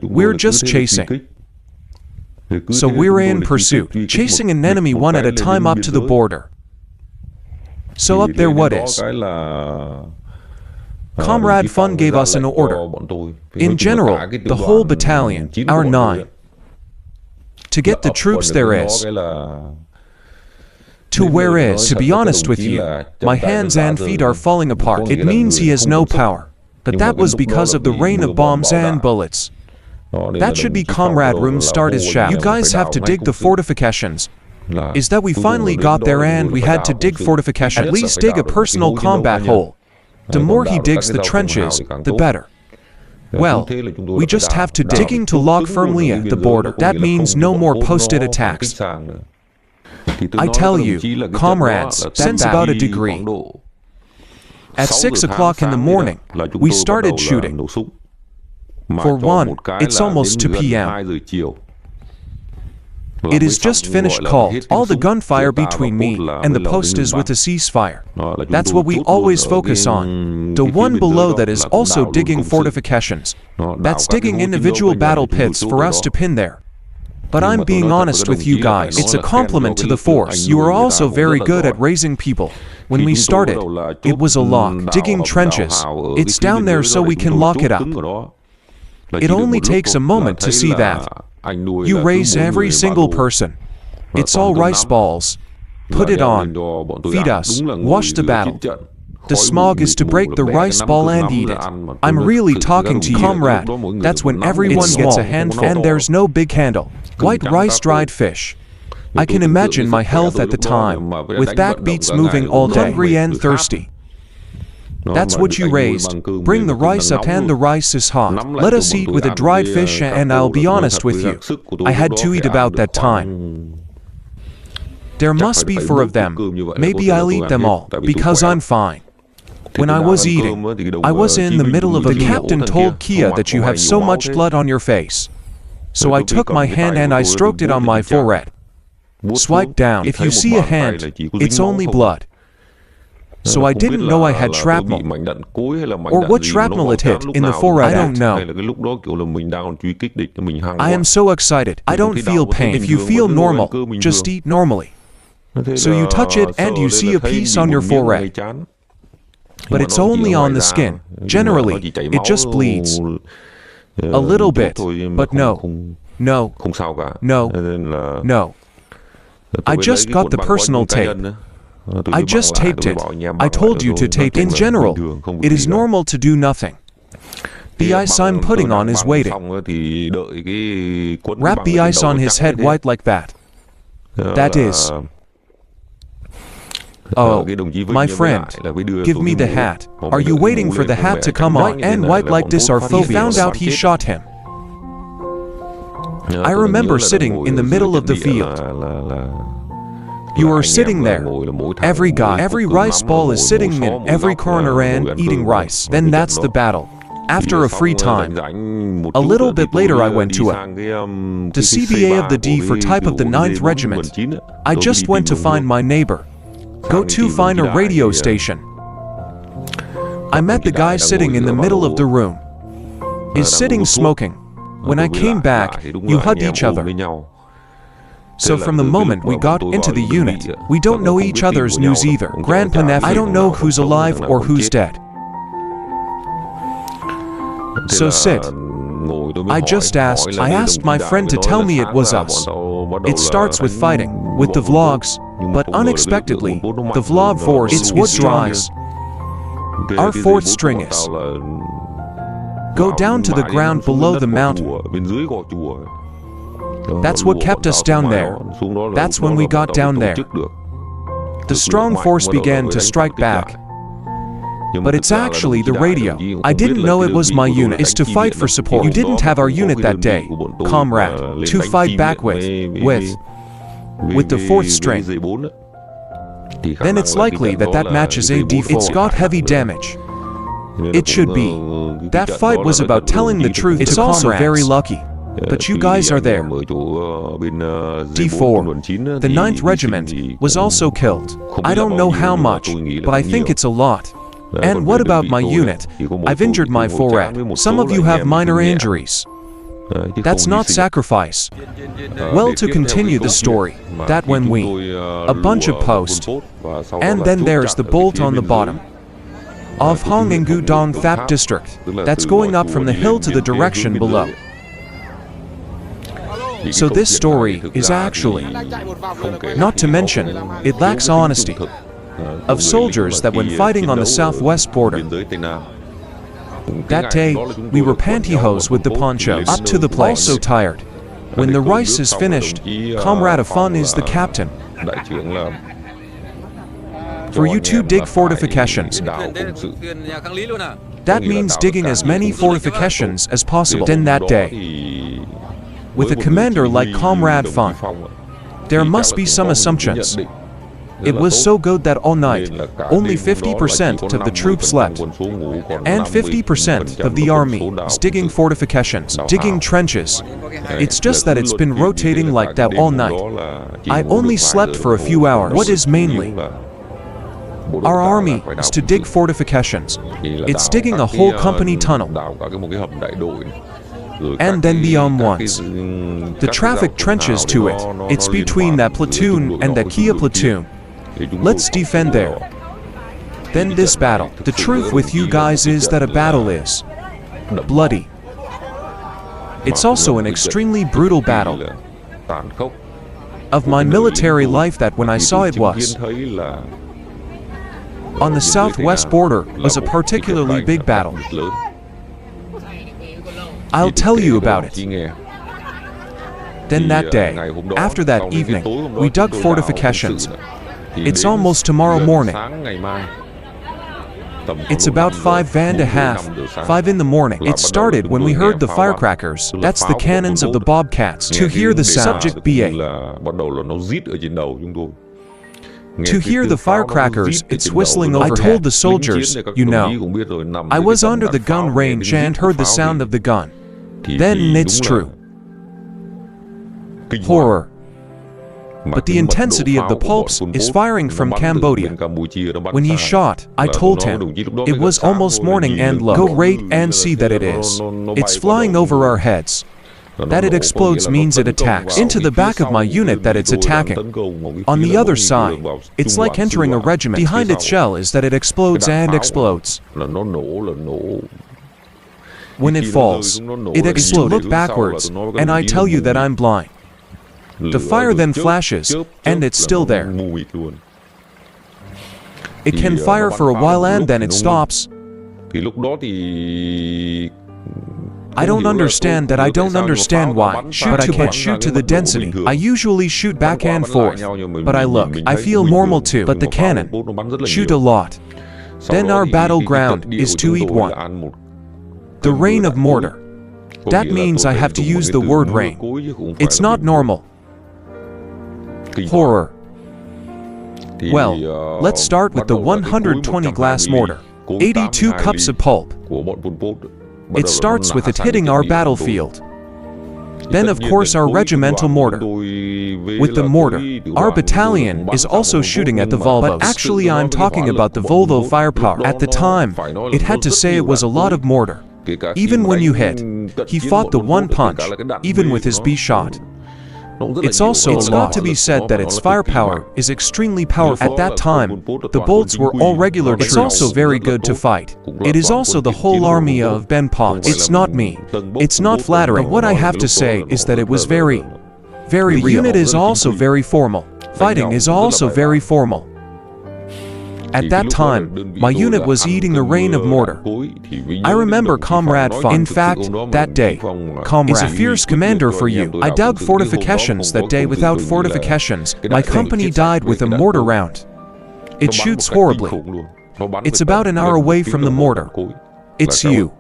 We're just chasing. So we're in pursuit, chasing an enemy one at a time up to the border. So up there what is? Comrade Fun gave us an order. In general, the whole battalion, our 9. To get the troops there is. To where is, to be honest with you, my hands and feet are falling apart. It means he has no power. But that was because of the rain of bombs and bullets. That should be Comrade Room start his shaft. You guys have to dig the fortifications. Is that we finally got there and we had to dig fortifications. At least dig a personal combat hole. The more he digs the trenches, the better. Well, we just have to digging to lock firmly at the border. That means no more posted attacks. I tell you, comrades, since about a degree. At 6 o'clock in the morning, we started shooting. For one, it's almost 2 p.m. It is just finished called. All the gunfire between me and the post is with a ceasefire. That's what we always focus on. The one below that is also digging fortifications. That's digging individual battle pits for us to pin there. But I'm being honest with you guys, it's a compliment to the force. You are also very good at raising people. When we started, it was a lock, digging trenches. It's down there so we can lock it up. It only takes a moment to see that. You raise every single person. It's all rice balls. Put it on. Feed us. Watch the battle. The smog is to break the rice ball and eat it. I'm really talking to you, comrade. That's when everyone gets a handful and there's no big handle. White rice, dried fish. I can imagine my health at the time, with backbeats moving all day, hungry and thirsty. That's what you raised. Bring the rice up and the rice is hot. Let us eat with a dried fish and I'll be honest with you, I had to eat about that time. There must be 4 of them. Maybe I'll eat them all, because I'm fine. When I was eating, I was in the middle of a meal. The captain told Kia that you have so much blood on your face. So I took my hand and I stroked it on my forehead. Swipe down. If you see a hand, it's only blood. So I didn't know I had shrapnel, or what shrapnel it hit in the forehead, I don't know. I am so excited, I don't feel pain. If you feel normal, just eat normally. So you touch it and you see a piece on your forehead. But it's only on the skin. Generally, it just bleeds. A little bit, but no. No. I just got the personal tape. I just taped it. I told you to tape. In general, it is normal to do nothing. The ice I'm putting on is waiting. Wrap the ice on his head white like that. That is. Oh, my friend, give me the hat. Are you waiting for the hat to come on? And white like this are phobias. He found out he shot him. I remember sitting in the middle of the field. You are sitting there. Every guy, every rice ball is sitting in every corner and eating rice. Then that's the battle. After a free time. A little bit later I went to the CBA of the D for type of the 9th Regiment. I just went to find my neighbor. Go to find a radio station. I met the guy sitting in the middle of the room. Is sitting smoking. When I came back, you hugged each other. So from the moment we got into the unit, we don't know each other's news either. Grandpa nephew, I don't know who's alive or who's dead. So sit. I just asked. I asked my friend to tell me it was us. It starts with fighting, with the vlogs, but unexpectedly, the vlog force it's what drives. Our 4th string is. Go down to the ground below the mountain. That's what kept us down there. That's when we got down there. The strong force began to strike back. But it's actually the radio. I didn't know it was my unit. It's to fight for support. You didn't have our unit that day, comrade, to fight back with the 4th string. Then it's likely that that matches a D4. It's got heavy damage. It should be. That fight was about telling the truth. It's also very lucky. But you guys are there. D4, the 9th Regiment, was also killed. I don't know how much, but I think it's a lot. And what about my unit? I've injured my forehead. Some of you have minor injuries. That's not sacrifice. Well, to continue the story, that when we, a bunch of posts, and then there's the bolt on the bottom of Hong Ngu Dong Thap district, that's going up from the hill to the direction below. So this story is actually, not to mention, it lacks honesty, of soldiers that when fighting on the southwest border, that day, we were pantyhose with the ponchos, up to the place, so tired. When the rice is finished, Comrade Afan is the captain. For you to dig fortifications, that means digging as many fortifications as possible. Then that day, with a commander like Comrade Fan, there must be some assumptions. It was so good that all night, only 50% of the troops slept, and 50% of the army is digging fortifications, digging trenches. It's just that it's been rotating like that all night. I only slept for a few hours. What is mainly our army is to dig fortifications. It's digging a whole company tunnel. And then beyond once, the traffic trenches to it. It's between that platoon and that Kia platoon. Let's defend there. Then this battle. The truth with you guys is that a battle is bloody. It's also an extremely brutal battle. Of my military life, that when I saw it was on the southwest border was a particularly big battle. I'll tell you about it. Then that day, after that evening, we dug fortifications. It's almost tomorrow morning. It's about 5 in the morning. It started when we heard the firecrackers. That's the cannons of the bobcats. To hear the subject BA. To hear the firecrackers, it's whistling overhead. I told the soldiers, you know, I was under the gun range and heard the sound of the gun. Then it's true. Horror. But the intensity of the pulps is firing from Cambodia. When he shot, I told him, it was almost morning and look. Go rate and see that it is. It's flying over our heads. That it explodes means it attacks. Into the back of my unit that it's attacking. On the other side, it's like entering a regiment. Behind its shell is that it explodes and explodes. When it falls, it explodes. Look backwards, and I tell you that I'm blind. The fire then flashes, and it's still there. It can fire for a while and then it stops. I don't understand that. I don't understand why. But I can't shoot to the density. I usually shoot back and forth. But I look, I feel normal too. But the cannon shoot a lot. Then our battleground is to eat one. The rain of mortar. That means I have to use the word rain. It's not normal. Horror. Well, let's start with the 120 glass mortar. 82 cups of pulp. It starts with it hitting our battlefield. Then of course our regimental mortar. With the mortar, our battalion is also shooting at the Volvo. But actually I'm talking about the Volvo firepower. At the time, it had to say it was a lot of mortar. Even when you hit, he fought the one punch, even with his B shot. It's got to be said that its firepower is extremely powerful. At that time, the bolts were all regular troops. It's also very good to fight. It is also the whole army of Ben Pots. It's not me. It's not flattering. But what I have to say is that it was very real. The unit is also very formal. Fighting is also very formal. At that time, my unit was eating the rain of mortar. I remember Comrade Fan. In fact, that day, Comrade is a fierce commander for you. I dug fortifications that day. Without fortifications, my company died with a mortar round. It shoots horribly. It's about an hour away from the mortar. It's you,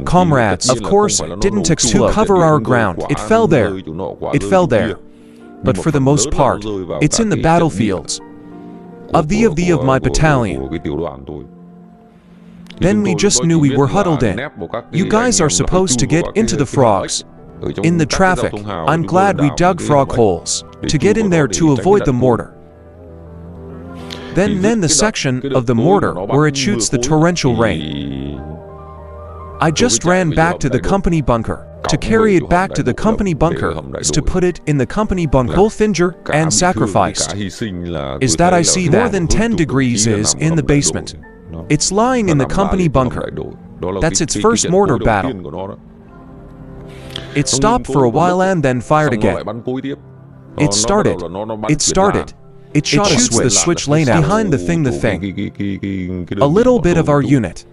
comrades. Of course, didn't explode. To cover our ground. It fell there. It fell there. But for the most part, it's in the battlefields of my battalion. Then we just knew we were huddled in. You guys are supposed to get into the frogs. In the traffic, I'm glad we dug frog holes to get in there to avoid the mortar. Then the section of the mortar where it shoots the torrential rain. I just ran back to the company bunker. To carry it back to the company bunker is to put it in the company bunker. Both injured and sacrificed is that I see more than 10 degrees is in the basement. It's lying in the company bunker. That's its first mortar battle. It stopped for a while and then fired again. It started. It shot us with the switch lane out behind the thing. A little bit of our unit.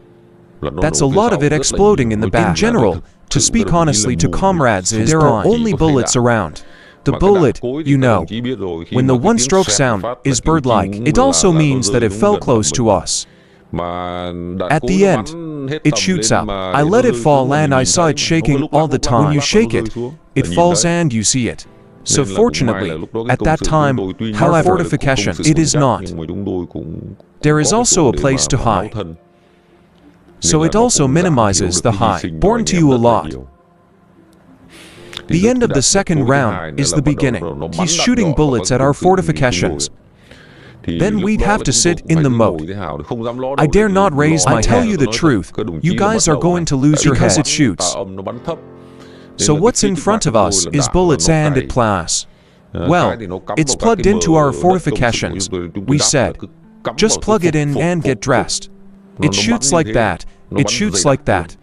That's a lot of it exploding in the back. In general, to speak honestly to comrades, there are only bullets around. The bullet, you know, when the one-stroke sound is bird-like, it also means that it fell close to us. At the end, it shoots out. I let it fall and I saw it shaking all the time. When you shake it, it falls and you see it. So fortunately, at that time, however, fortifications, it is not. There is also a place to hide. So it also minimizes the hide born to you a lot. The end of the second round is the beginning. He's shooting bullets at our fortifications. Then we'd have to sit in the moat. I dare not raise my head. I tell you the truth, you guys are going to lose your head because it shoots. So what's in front of us is bullets and it plows. Well, it's plugged into our fortifications. We said, just plug it in and get dressed. It shoots like that, it shoots like that.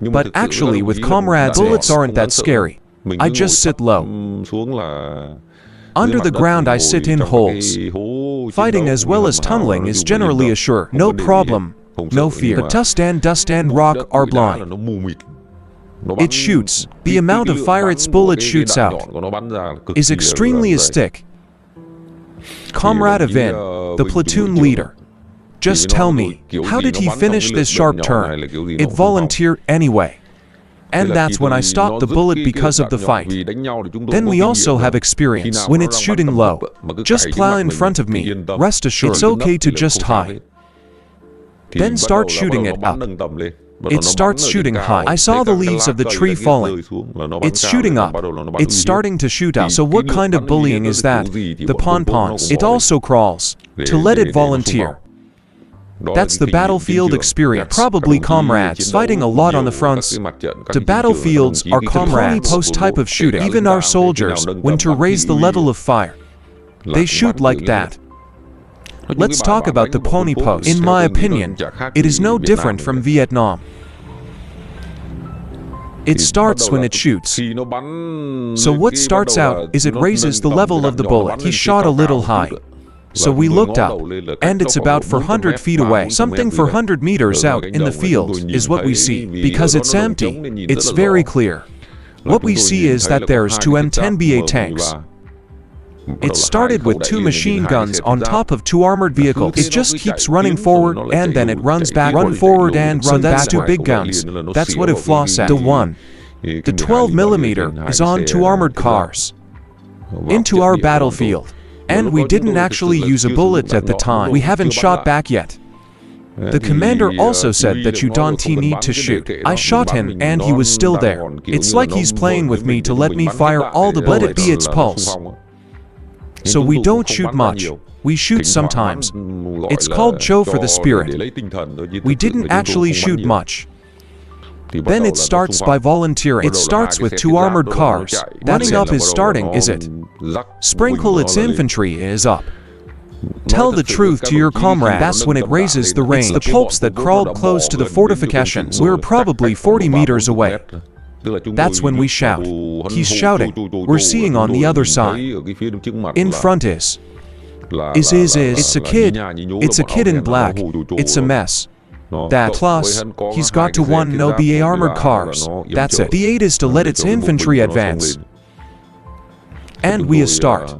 But actually with comrades, bullets aren't that scary. I just sit low. Under the ground I sit in holes. Fighting as well as tunneling is generally a sure, no problem, no fear. But dust and rock are blind. It shoots. The amount of fire its bullet shoots out is extremely thick. Comrade Avin, the platoon leader, just tell me, how did he finish this sharp turn? It volunteered anyway. And that's when I stopped the bullet because of the fight. Then we also have experience. When it's shooting low, just plow in front of me. Rest assured, it's okay to just hide. Then start shooting it up. It starts shooting high. I saw the leaves of the tree falling. It's shooting up. It's starting to shoot out. So what kind of bullying is that? The pon-pons. It also crawls. To let it volunteer. That's the battlefield experience. Probably comrades fighting a lot on the fronts. The battlefields are comrades post type of shooting. Even our soldiers, when to raise the level of fire, they shoot like that. Let's talk about the pony post. In my opinion, it is no different from Vietnam. It starts when it shoots. So what starts out is it raises the level of the bullet. He shot a little high. So we looked up, and it's about 400 feet away. Something 400 meters out in the field is what we see. Because it's empty, it's very clear. What we see is that there's two M10BA tanks. It started with 2 machine guns on top of 2 armored vehicles. It just keeps running forward and then it runs back, run forward and run back. That's 2 big guns. That's what it floss at. The 12mm is on 2 armored cars into our battlefield. And we didn't actually use a bullet at the time. We haven't shot back yet. The commander also said that you don't need to shoot. I shot him and he was still there. It's like he's playing with me to let me fire all the bullets. Let it be its pulse. So we don't shoot much. We shoot sometimes. It's called show for the spirit. We didn't actually shoot much. Then it starts by volunteering. It starts with 2 armored cars. That's up is starting, is it? Sprinkle its infantry is up. Tell the truth to your comrade. That's when it raises the range. It's the Poles that crawled close to the fortifications. We're probably 40 meters away. That's when we shout. He's shouting. We're seeing on the other side. In front is. It's a kid. It's a kid in black. It's a mess. That plus, he's got to 1 no BA armored cars. That's it. The 8 is to let its infantry advance. And we start.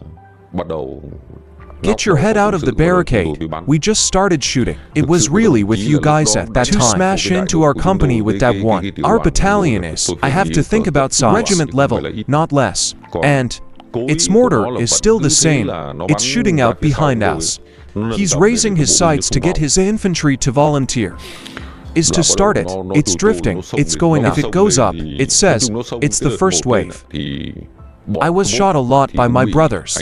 Get your head out of the barricade. We just started shooting. It was really with you guys at that time. To smash into our company with that one. Our battalion is, I have to think about size. Regiment level, not less. And its mortar is still the same. It's shooting out behind us. He's raising his sights to get his infantry to volunteer. Is to start it. It's drifting. It's going up. If it goes up, it says, it's the first wave. I was shot a lot by my brothers.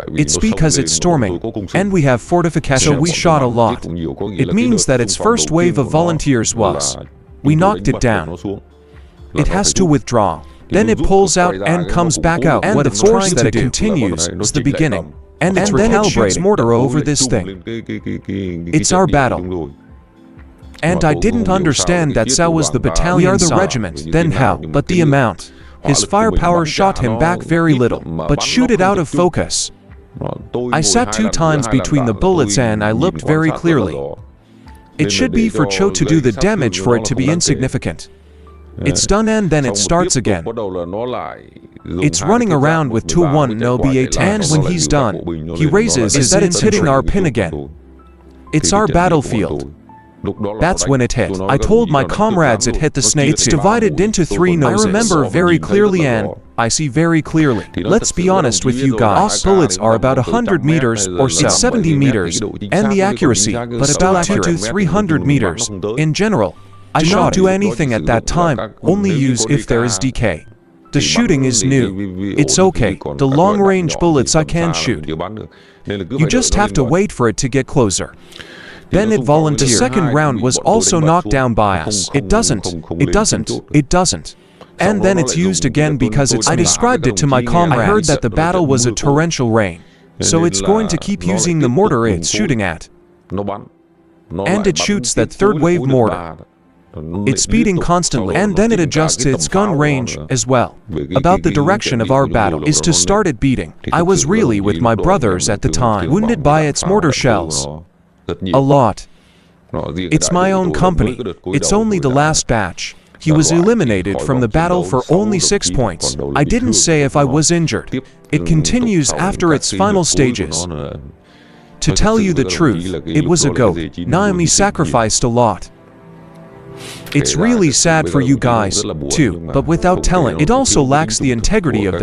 It's because it's storming, and we have fortifications, so we shot a lot. It means that its first wave of volunteers was. We knocked it down. It has to withdraw. Then it pulls out and comes back out. And what it's trying that it continues is the beginning. And then it shoots mortar over this thing. It's our battle. And I didn't understand that Sao was the battalion. We are the regiment. Then how? But the amount. His firepower shot him back very little, but shoot it out of focus. I sat 2 times between the bullets and I looked very clearly. It should be for Cho to do the damage for it to be insignificant. It's done and then it starts again. It's running around with 2-1 no BA, and when he's done, he raises is that it's hitting our pin again. It's our battlefield. That's when it hit. I told my comrades it hit the snake. It's divided into 3 noses. I remember very clearly and I see very clearly. Let's be honest with you guys. Bullets are about 100 meters or so. It's 70 meters, and the accuracy, but about 200 to 300 meters. In general, I don't do anything at that time, only use if there is decay. The shooting is new. It's okay. The long-range bullets I can shoot. You just have to wait for it to get closer. Then it volunteered. The second round was also knocked down by us. It doesn't. And then it's used again because it's... I described it to my comrades. I heard that the battle was a torrential rain. So it's going to keep using the mortar it's shooting at. And it shoots that third wave mortar. It's speeding constantly, and then it adjusts its gun range as well. About the direction of our battle is to start it beating. I was really with my brothers at the time, wounded by its mortar shells. A lot. It's my own company. It's only the last batch. He was eliminated from the battle for only 6 points. I didn't say if I was injured. It continues after its final stages. To tell you the truth, it was a goat. Naomi sacrificed a lot. It's really sad for you guys, too, but without telling, it also lacks the integrity of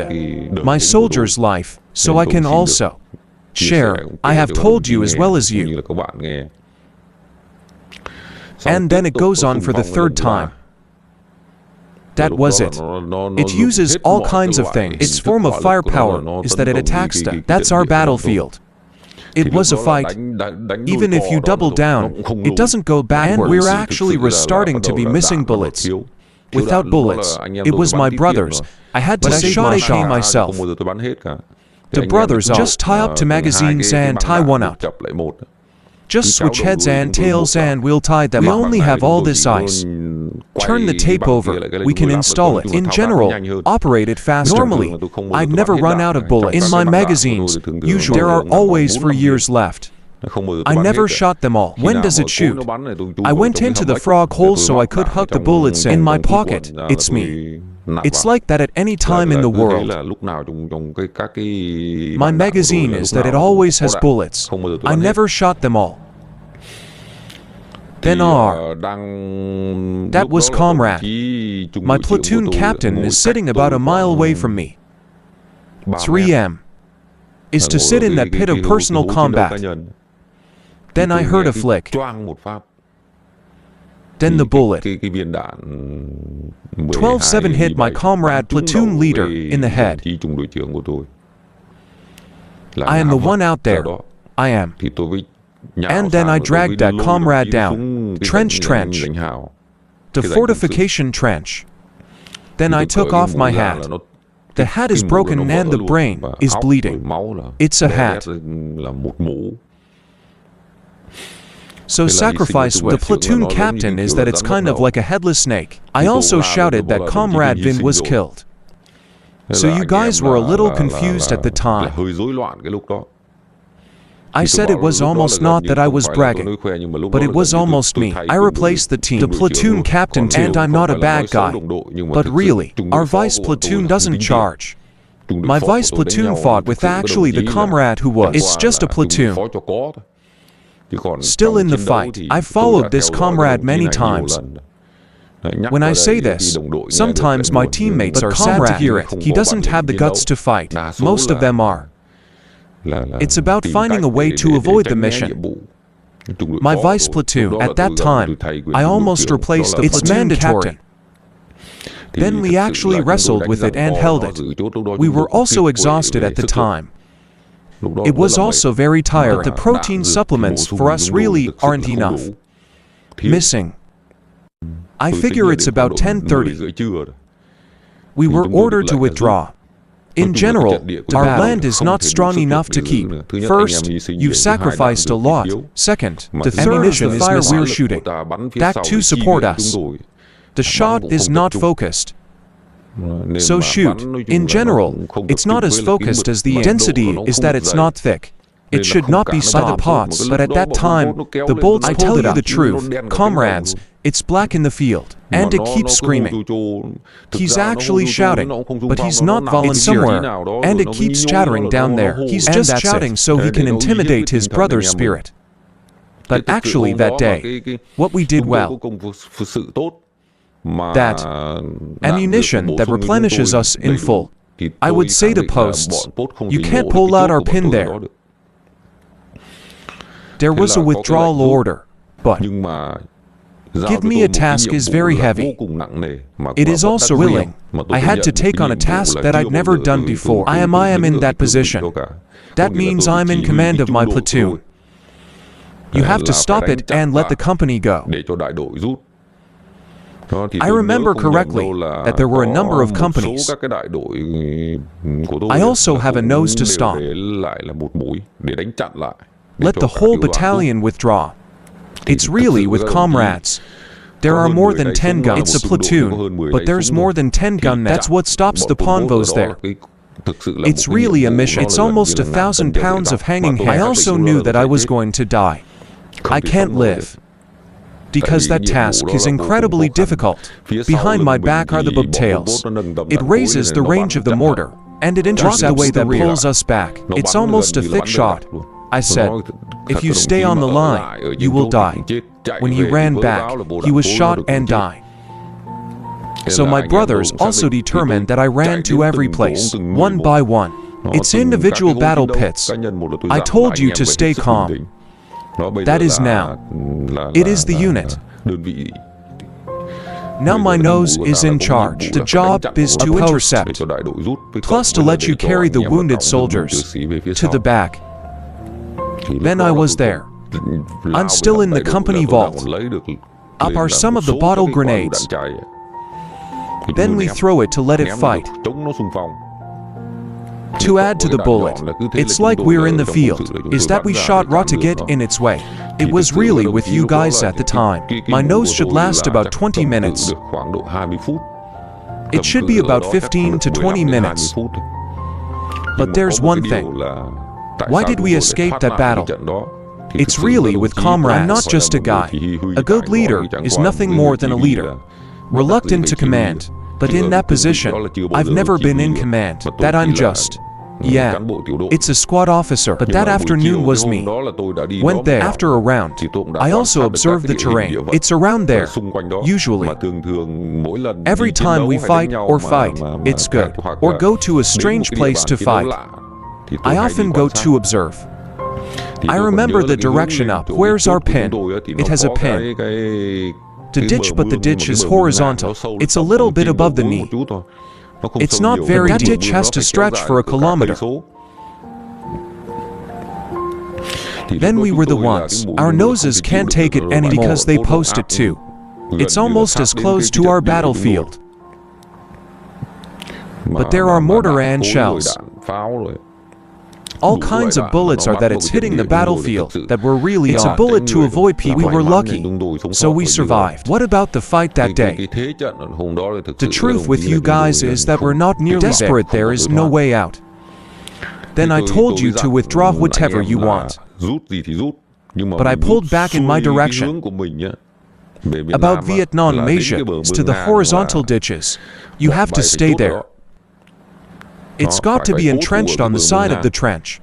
my soldier's life, so I can also share. I have told you as well as you. And then it goes on for the third time. That was it. It uses all kinds of things. Its form of firepower is that it attacks them. That's our battlefield. It was a fight. Even if you double down, it doesn't go backwards. And we're actually restarting to be missing bullets. Without bullets, it was my brothers. I had to save my shot myself. The brothers just tie up to magazines and tie one out. Just switch heads and tails and we'll tie them. We only have all this ice. Turn the tape over, we can install it. In general, operate it faster. Normally, I'd never run out of bullets. In my magazines, usually there are always for years left. I never shot them all. When does it shoot? I went into the frog hole so I could huck the bullets in my pocket. It's me. It's like that at any time in the world. My magazine is that it always has bullets. I never shot them all. Then that was comrade. My platoon captain is sitting about a mile away from me. 3M is to sit in that pit of personal combat. Then I heard a flick. Then the bullet. 12-7 hit my comrade platoon leader in the head. I am the one out there. I am. And then I dragged that comrade down. Trench. The fortification trench. Then I took off my hat. The hat is broken and the brain is bleeding. It's a hat. So sacrifice with the platoon captain is that it's kind of like a headless snake. I also shouted that Comrade Vin was killed. So you guys were a little confused at the time. I said it was almost not that I was bragging, but it was almost me. I replaced the team, the platoon captain too, and I'm not a bad guy. But really, our vice platoon doesn't charge. My vice platoon fought with actually the comrade who was. It's just a platoon. Still in the fight. I've followed this comrade many times. When I say this, sometimes my teammates are sad to hear it. He doesn't have the guts to fight. Most of them are. It's about finding a way to avoid the mission. My vice platoon, at that time, I almost replaced the platoon captain. Then we actually wrestled with it and held it. We were also exhausted at the time. It was also very tired, but the protein supplements for us really aren't enough. Missing. I figure it's about 10:30. We were ordered to withdraw. In general, our land is not strong enough to keep. First, you've sacrificed a lot. Second, the ammunition is fire we're shooting. That too support us. The shot is not focused. So shoot. In general, it's not as focused as the density is that it's not thick. It should not be by the pots, but at that time, the bolts I tell you the truth, comrades, it's black in the field, and it keeps screaming. He's actually shouting, but he's not volunteering, and it keeps chattering down there. He's just shouting so he can intimidate his brother's spirit. But actually that day, what we did well, that ammunition that replenishes us in full, I would say to posts, you can't pull out our pin there. There was a withdrawal order, but give me a task is very heavy. It is also willing. I had to take on a task that I'd never done before. I am in that position. That means I'm in command of my platoon. You have to stop it and let the company go. I remember correctly that there were a number of companies. I also have a nose to stop. Let the whole battalion withdraw. It's really with comrades. There are more than 10 guns. It's a platoon, but there's more than 10 gunmen. That's what stops the ponvos there. It's really a mission. It's almost 1,000 pounds of hanging hair. I also knew that I was going to die. I can't live. Because that task is incredibly difficult. Behind my back are the bobtails. It raises the range of the mortar, and it intercepts the way that pulls us back. It's almost a thick shot. I said, if you stay on the line, you will die. When he ran back, he was shot and died. So my brothers also determined that I ran to every place, one by one. It's individual battle pits. I told you to stay calm. That is now. It is the unit. Now my nose is in charge. The job is to intercept, plus to let you carry the wounded soldiers to the back. Then I was there. I'm still in the company vault. Up are some of the bottle grenades. Then we throw it to let it fight. To add to the bullet, it's like we're in the field, is that we shot raw to get in its way. It was really with you guys at the time. My nose should last about 20 minutes. It should be about 15 to 20 minutes. But there's one thing. Why did we escape that battle? It's really with comrades. I'm not just a guy. A good leader is nothing more than a leader. Reluctant to command. But in that position, I've never been in command. That I'm just. Yeah, it's a squad officer. But that afternoon was me. Went there after a round. I also observed the terrain. It's around there, usually. Every time we fight, it's good. Or go to a strange place to fight. I often go to observe. I remember the direction up. Where's our pin? It has a pin. To ditch, but the ditch is horizontal. It's a little bit above the knee. It's not very deep. That ditch has to stretch for a kilometer. Then we were the ones. Our noses can't take it anymore because they post it too. It's almost as close to our battlefield. But there are mortar and shells. All kinds of bullets are that it's hitting the battlefield that were really It's a bullet to avoid people. We were lucky, so we survived. What about the fight that day? The truth with you guys is that we're not nearly desperate. There is no way out. Then I told you to withdraw whatever you want. But I pulled back in my direction. About Vietnam, Asia, to the horizontal ditches. You have to stay there. It's got to be entrenched on the side of the trench.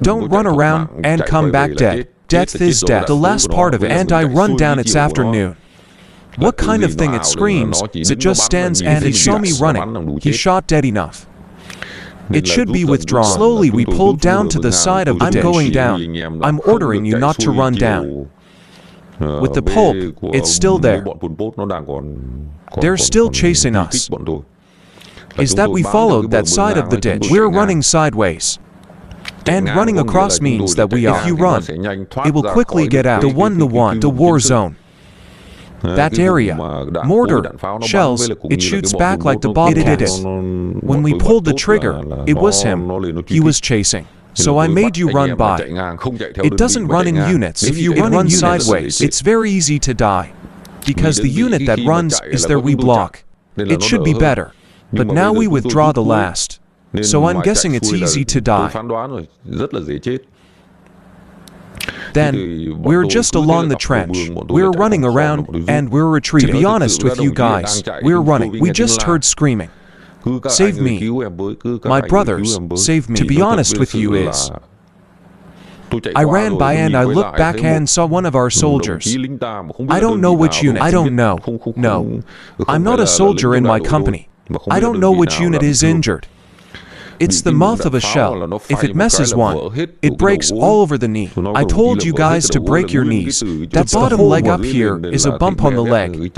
Don't run around and come back dead. Death is death. The last part of it, and I run down its afternoon. What kind of thing it screams? It just stands and he saw me running. He shot dead enough. It should be withdrawn. Slowly we pulled down to the side of the ditch. I'm going down. I'm ordering you not to run down. With the pulp, it's still there. They're still chasing us. Is that we followed that side of the ditch. We're running sideways. And running across means that we are. If you run, it will quickly get out. The war zone. That area, mortar, shells, it shoots back like the bobcats. When we pulled the trigger, it was him. He was chasing. So I made you run by. It doesn't run in units. If you run sideways, it's very easy to die. Because the unit that runs is there we block. It should be better. But now we withdraw the last. So I'm guessing it's easy to die. Then, we're just along the trench. We're running around and we're retreating. To be honest with you guys, we're running. We just heard screaming. Save me. My brothers, save me. To be honest with you is, I ran by and I looked back and saw one of our soldiers. I don't know which unit. I don't know. No. I'm not a soldier in my company. I don't know which unit is injured. It's the mouth of a shell. If it messes one, it breaks all over the knee. I told you guys to break your knees. That bottom leg up here is a bump on the leg.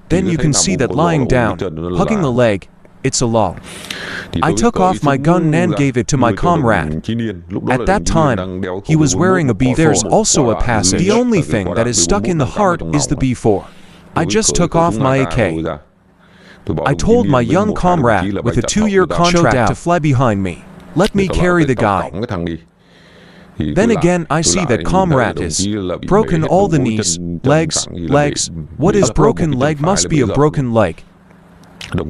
Then you can see that lying down, hugging the leg, it's a log. I took off my gun and gave it to my comrade. At that time, he was wearing a B4. There's also a passage. The only thing that is stuck in the heart is the B4. I just took off my AK. I told my young comrade with a 2-year contract to fly behind me. Let me carry the guy. Then again I see that comrade is broken all the knees, legs. What is broken leg must be a broken leg.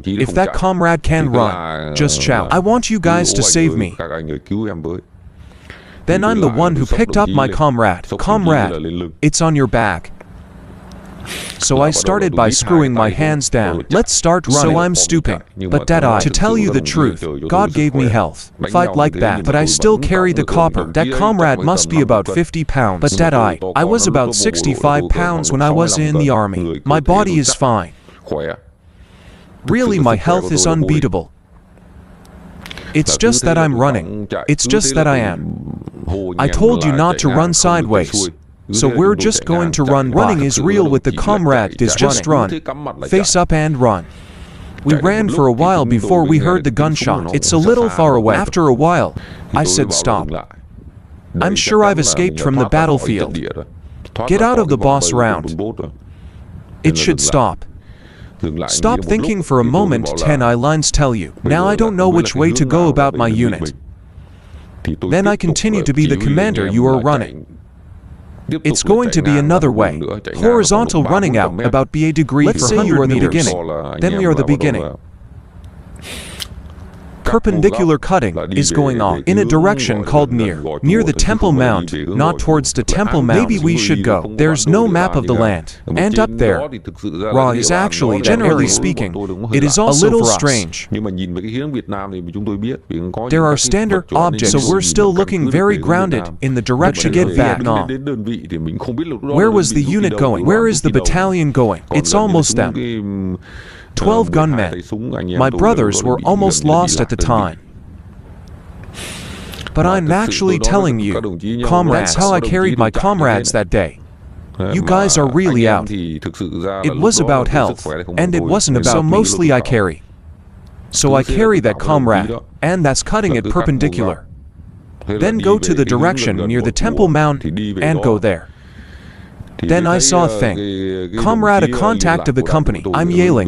If that comrade can run, just shout. I want you guys to save me. Then I'm the one who picked up my comrade. Comrade, it's on your back. So I started by screwing my hands down. Let's start running. So I'm stooping. But to tell you the truth, God gave me health. Fight like that. But I still carry the copper. That comrade must be about 50 pounds. But I was about 65 pounds when I was in the army. My body is fine. Really, my health is unbeatable. It's just that I'm running. It's just that I am. I told you not to run sideways. So we're just going to run. Running is real with the comrade is just run. Face up and run. We ran for a while before we heard the gunshot. It's a little far away. After a while, I said stop. I'm sure I've escaped from the battlefield. Get out of the boss round. It should stop. Stop thinking for a moment. 10 lines tell you. Now I don't know which way to go about my unit. Then I continue to be the commander you are running. It's going to be another way. Horizontal running out about BA degree for 100 meters. Then we are the beginning. Perpendicular cutting is going on in a direction called near the Temple Mount, not towards the Temple Mount. Maybe we should go. There's no map of the land. And up there, Ra is actually, generally speaking, it is also a little strange. There are standard objects, so we're still looking very grounded in the direction of Vietnam. Where was the unit going? Where is the battalion going? It's almost them. 12 gunmen. My brothers were almost lost at the time. But I'm actually telling you, comrades, how I carried my comrades that day. You guys are really out. It was about health, and it wasn't about so mostly I carry. So I carry that comrade, and that's cutting it perpendicular. Then go to the direction near the Temple Mount, and go there. Then I saw a thing. Comrade, a contact of the company. I'm yelling.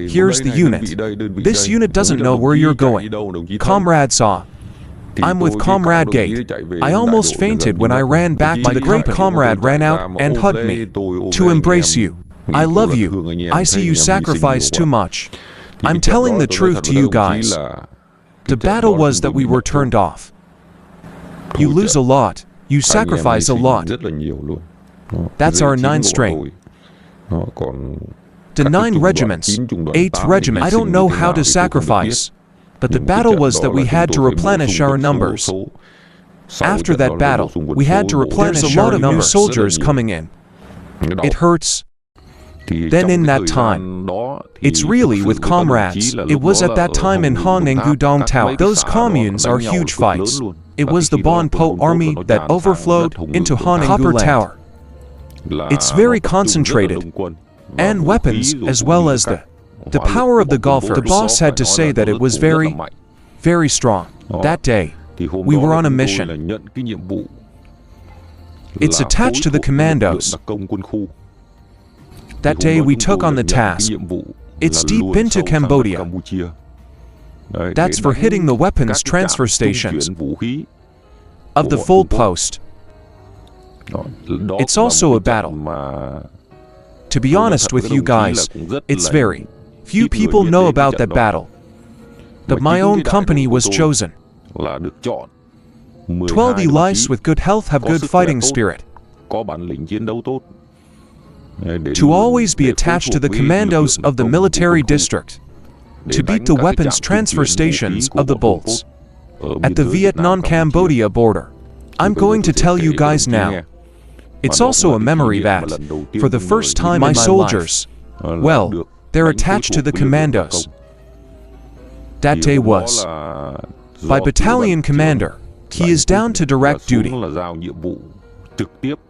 Here's the unit. This unit doesn't know where you're going. Comrade saw. I'm with Comrade Gate. I almost fainted when I ran back by the great comrade ran out and hugged me. To embrace you. I love you. I see you sacrifice too much. I'm telling the truth to you guys. The battle was that we were turned off. You lose a lot. You sacrifice a lot. That's our 9th strength. The 9 regiments, 8th regiment, I don't know how to sacrifice, but the battle was that we had to replenish our numbers. After that battle, we had to replenish a lot of new soldiers coming in. It hurts. Then in that time, it's really with comrades. It was at that time in Hong and Gudong Tower. Those communes are huge fights. It was the Bon Po army that overflowed into Han and Copper Tower. It's very concentrated, and weapons as well as the power of the golfer. The boss had to say that it was very, very strong. That day, we were on a mission. It's attached to the commandos. That day we took on the task. It's deep into Cambodia. That's for hitting the weapons transfer stations of the full post. It's also a battle. To be honest with you guys, it's very few people know about that battle. But my own company was chosen. 12 elites with good health have good fighting spirit. To always be attached to the commandos of the military district. To beat the weapons transfer stations of the bolts at the Vietnam-Cambodia border. I'm going to tell you guys now. It's also a memory that, for the first time my soldiers, well, they're attached to the commandos. That day was by battalion commander. He is down to direct duty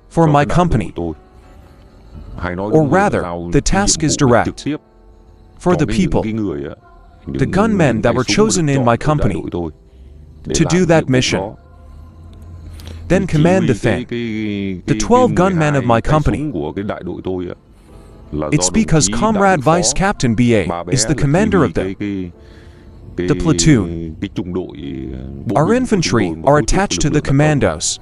for my company. Or rather, the task is direct for the people, the gunmen that were chosen in my company to do that mission. Then command the thing, the 12 gunmen of my company. It's because Comrade Vice Captain BA is the commander of the platoon. Our infantry are attached to the commandos.